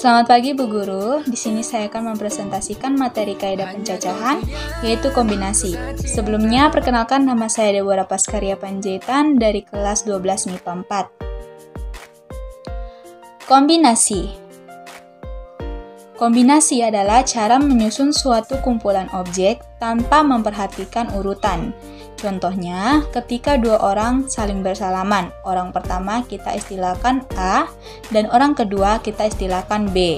Selamat pagi Bu Guru, di sini saya akan mempresentasikan materi kaidah pencacahan, yaitu kombinasi. Sebelumnya, perkenalkan nama saya Deborah Pascaria Panjaitan dari kelas 12 MIPA 4. Kombinasi. Kombinasi adalah cara menyusun suatu kumpulan objek tanpa memperhatikan urutan. Contohnya, ketika dua orang saling bersalaman, orang pertama kita istilahkan A dan orang kedua kita istilahkan B.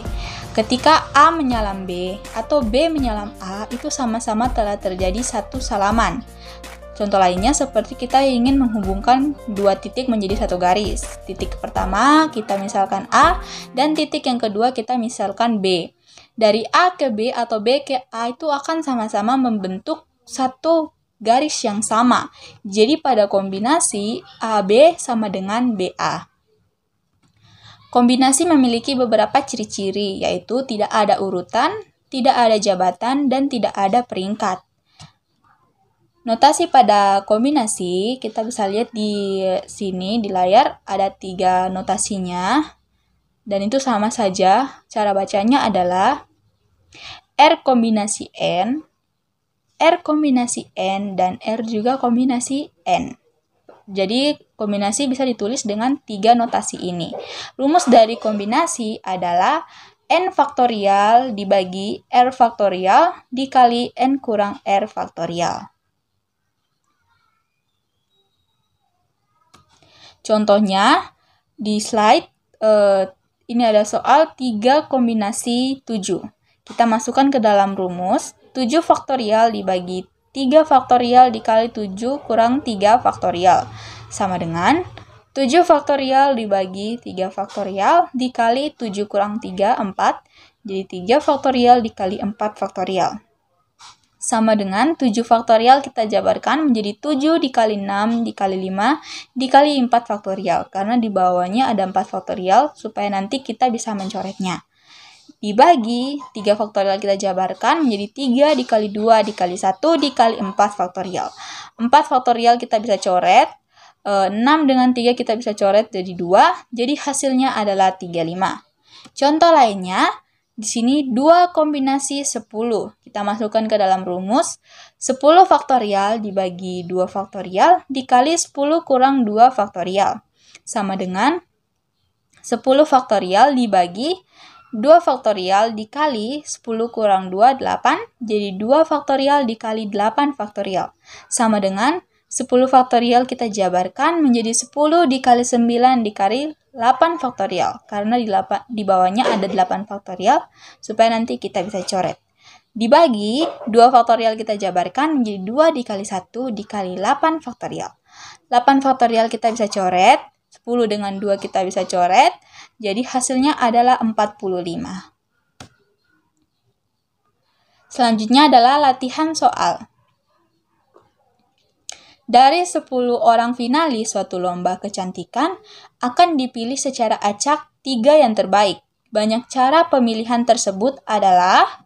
Ketika A menyalam B atau B menyalam A, itu sama-sama telah terjadi satu salaman. Contoh lainnya seperti kita ingin menghubungkan dua titik menjadi satu garis. Titik pertama kita misalkan A dan titik yang kedua kita misalkan B. Dari A ke B atau B ke A itu akan sama-sama membentuk satu garis yang sama. Jadi pada kombinasi AB sama dengan BA. Kombinasi memiliki beberapa ciri-ciri, yaitu tidak ada urutan, tidak ada jabatan, dan tidak ada peringkat. Notasi pada kombinasi, kita bisa lihat di sini di layar ada 3 notasinya. Dan itu sama saja, cara bacanya adalah R kombinasi N, R kombinasi N, dan R juga kombinasi N. Jadi, kombinasi bisa ditulis dengan 3 notasi ini. Rumus dari kombinasi adalah N faktorial dibagi R faktorial dikali N kurang R faktorial. Contohnya, di slide, ini ada soal 3 kombinasi 7. Kita masukkan ke dalam rumus. 7 faktorial dibagi 3 faktorial dikali 7 kurang 3 faktorial. Sama dengan 7 faktorial dibagi 3 faktorial dikali 7 kurang 3, 4. Jadi 3 faktorial dikali 4 faktorial. Sama dengan 7 faktorial kita jabarkan menjadi 7 dikali 6 dikali 5 dikali 4 faktorial. Karena di bawahnya ada 4 faktorial supaya nanti kita bisa mencoretnya. Dibagi 3 faktorial kita jabarkan menjadi 3 dikali 2 dikali 1 dikali 4 faktorial. 4 faktorial kita bisa coret, 6 dengan 3 kita bisa coret jadi 2, jadi hasilnya adalah 35. Contoh lainnya, di sini 2 kombinasi 10. Kita masukkan ke dalam rumus, 10 faktorial dibagi 2 faktorial dikali 10 kurang 2 faktorial. Sama dengan 10 faktorial dibagi 2 faktorial dikali 10 kurang 2, 8. Jadi 2 faktorial dikali 8 faktorial. Sama dengan 10 faktorial kita jabarkan menjadi 10 dikali 9 dikali 8 faktorial. Karena di bawahnya ada 8 faktorial supaya nanti kita bisa coret. Dibagi 2 faktorial kita jabarkan menjadi 2 dikali 1 dikali 8 faktorial. 8 faktorial kita bisa coret. 10 dengan 2 kita bisa coret. Jadi hasilnya adalah 45. Selanjutnya adalah latihan soal. Dari 10 orang finalis suatu lomba kecantikan akan dipilih secara acak 3 yang terbaik. Banyak cara pemilihan tersebut adalah,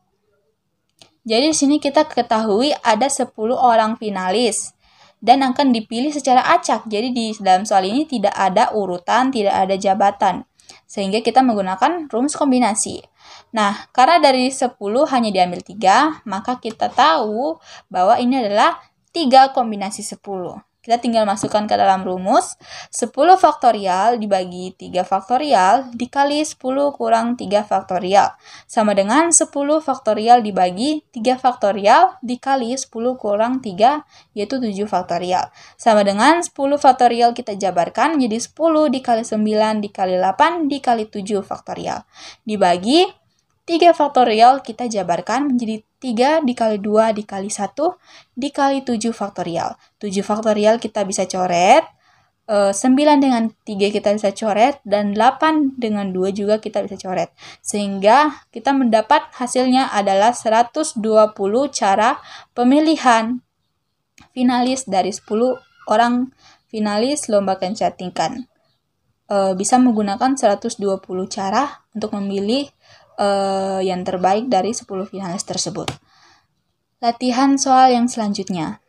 jadi di sini kita ketahui ada 10 orang finalis dan akan dipilih secara acak. Jadi di dalam soal ini tidak ada urutan, tidak ada jabatan. Sehingga kita menggunakan rumus kombinasi. Nah, karena dari 10 hanya diambil 3, maka kita tahu bahwa ini adalah 3 kombinasi 10. Kita tinggal masukkan ke dalam rumus, 10 faktorial dibagi 3 faktorial dikali 10 kurang 3 faktorial. Sama dengan 10 faktorial dibagi 3 faktorial dikali 10 kurang 3, yaitu 7 faktorial. Sama dengan 10 faktorial kita jabarkan menjadi 10 dikali 9 dikali 8 dikali 7 faktorial. Dibagi 3 faktorial kita jabarkan menjadi 3 dikali 2 dikali 1 dikali 7 faktorial. 7 faktorial kita bisa coret, 9 dengan 3 kita bisa coret, dan 8 dengan 2 juga kita bisa coret. Sehingga kita mendapat hasilnya adalah 120 cara pemilihan finalis dari 10 orang finalis lomba kecantikan. Bisa menggunakan 120 cara untuk memilih yang terbaik dari 10 finalis tersebut. Latihan soal yang selanjutnya.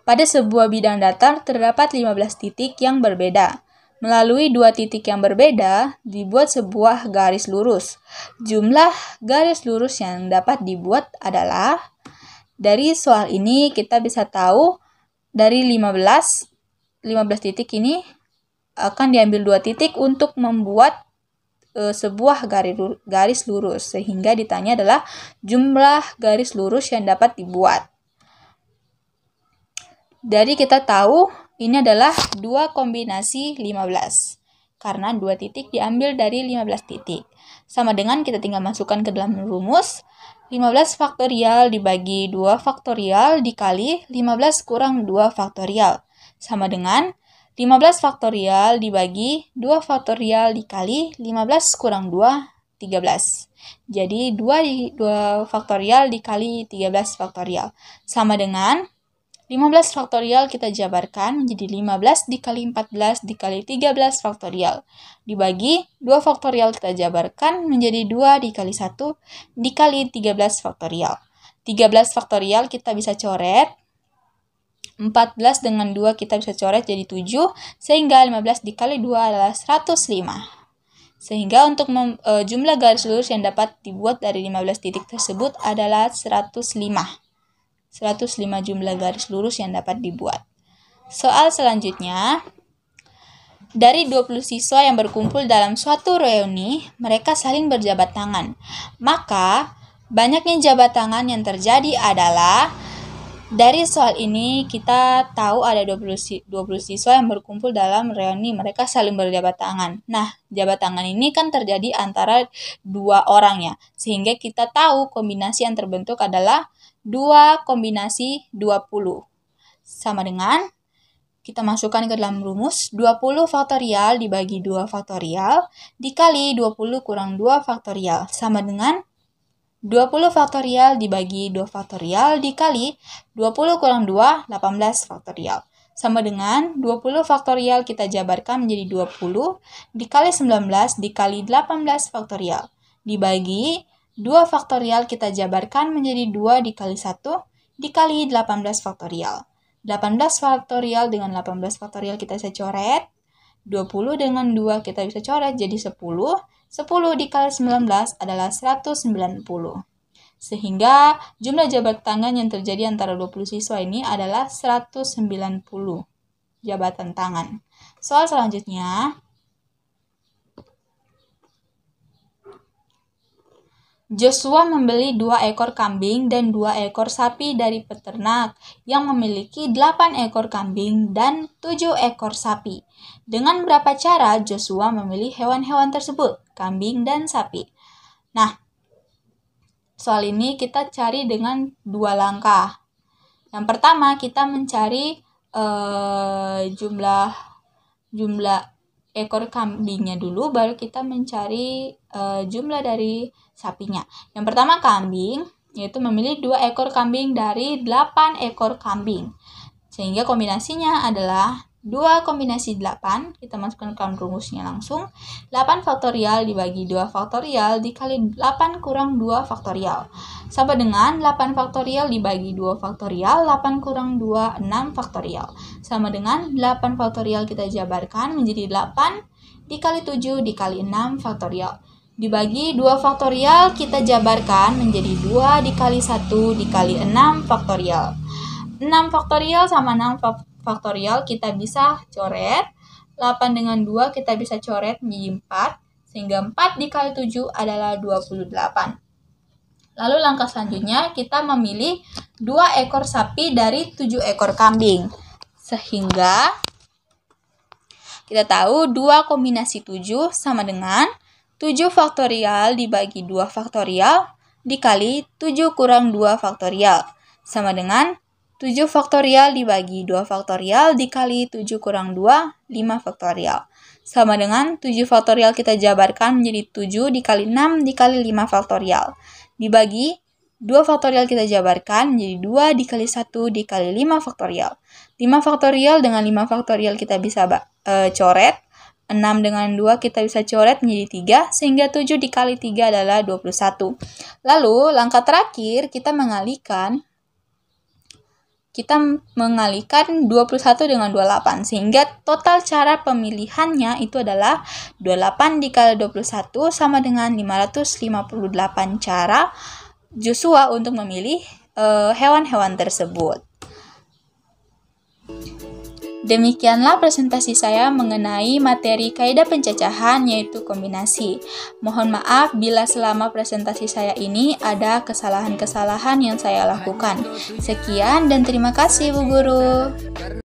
Pada sebuah bidang datar terdapat 15 titik yang berbeda. Melalui dua titik yang berbeda, dibuat sebuah garis lurus. Jumlah garis lurus yang dapat dibuat adalah, dari soal ini kita bisa tahu dari 15 titik ini akan diambil dua titik untuk membuat sebuah garis lurus, sehingga ditanya adalah jumlah garis lurus yang dapat dibuat. Jadi kita tahu ini adalah 2 kombinasi 15. Karena 2 titik diambil dari 15 titik. Sama dengan kita tinggal masukkan ke dalam rumus. 15 faktorial dibagi 2 faktorial dikali 15 kurang 2 faktorial. Sama dengan 15 faktorial dibagi 2 faktorial dikali 15 kurang 2, 13. Jadi 2 faktorial dikali 13 faktorial. Sama dengan 15 faktorial kita jabarkan menjadi 15 dikali 14 dikali 13 faktorial. Dibagi 2 faktorial kita jabarkan menjadi 2 dikali 1 dikali 13 faktorial. 13 faktorial kita bisa coret. 14 dengan 2 kita bisa coret jadi 7. Sehingga 15 dikali 2 adalah 105. Sehingga untuk jumlah garis lurus yang dapat dibuat dari 15 titik tersebut adalah 105. 105 jumlah garis lurus yang dapat dibuat. Soal selanjutnya, dari 20 siswa yang berkumpul dalam suatu reuni, mereka saling berjabat tangan. Maka, banyaknya jabat tangan yang terjadi adalah, dari soal ini kita tahu ada 20 siswa yang berkumpul dalam reuni, mereka saling berjabat tangan. Nah, jabat tangan ini kan terjadi antara 2 orang ya, sehingga kita tahu kombinasi yang terbentuk adalah 2 kombinasi 20. Sama dengan, kita masukkan ke dalam rumus, 20 faktorial dibagi 2 faktorial, dikali 20 kurang 2 faktorial. Sama dengan 20 faktorial dibagi 2 faktorial, dikali 20 kurang 2, 18 faktorial. Sama dengan 20 faktorial kita jabarkan menjadi 20, dikali 19, dikali 18 faktorial. Dibagi 2 faktorial kita jabarkan menjadi 2 dikali 1 dikali 18 faktorial. 18 faktorial dengan 18 faktorial kita bisa coret. 20 dengan 2 kita bisa coret jadi 10. 10 dikali 19 adalah 190. Sehingga jumlah jabat tangan yang terjadi antara 20 siswa ini adalah 190 jabatan tangan. Soal selanjutnya, Joshua membeli 2 ekor kambing dan 2 ekor sapi dari peternak yang memiliki 8 ekor kambing dan 7 ekor sapi. Dengan berapa cara Joshua memilih hewan-hewan tersebut, kambing dan sapi? Nah, soal ini kita cari dengan 2 langkah. Yang pertama, kita mencari jumlah ekor kambingnya dulu, baru kita mencari jumlah dari sapinya. Yang pertama kambing, yaitu memilih 2 ekor kambing dari 8 ekor kambing. Sehingga kombinasinya adalah 2 kombinasi 8, kita masukkan ke rumusnya langsung. 8 faktorial dibagi 2 faktorial dikali 8 kurang 2 faktorial. Sama dengan 8 faktorial dibagi 2 faktorial, 8 kurang 2, 6 faktorial. Sama dengan 8 faktorial kita jabarkan menjadi 8 dikali 7 dikali 6 faktorial. Dibagi 2 faktorial kita jabarkan menjadi 2 dikali 1 dikali 6 faktorial. 6 faktorial sama 6 faktorial kita bisa coret. 8 dengan 2 kita bisa coret menjadi 4. Sehingga 4 dikali 7 adalah 28. Lalu langkah selanjutnya kita memilih 2 ekor sapi dari 7 ekor kambing. Sehingga kita tahu 2 kombinasi 7 sama dengan 7 faktorial dibagi 2 faktorial dikali 7 kurang 2 faktorial. Sama dengan 7 faktorial dibagi 2 faktorial dikali 7 kurang 2, 5 faktorial. Sama dengan 7 faktorial kita jabarkan menjadi 7 dikali 6 dikali 5 faktorial. Dibagi 2 faktorial kita jabarkan menjadi 2 dikali 1 dikali 5 faktorial. 5 faktorial dengan 5 faktorial kita bisa coret. 6 dengan 2 kita bisa coret menjadi 3, sehingga 7 dikali 3 adalah 21. Lalu, langkah terakhir kita mengalihkan kita mengalihkan 21 dengan 28, sehingga total cara pemilihannya itu adalah 28 dikali 21 sama dengan 558 cara Joshua untuk memilih hewan-hewan tersebut. Demikianlah presentasi saya mengenai materi kaidah pencacahan, yaitu kombinasi. Mohon maaf bila selama presentasi saya ini ada kesalahan-kesalahan yang saya lakukan. Sekian dan terima kasih Bu Guru.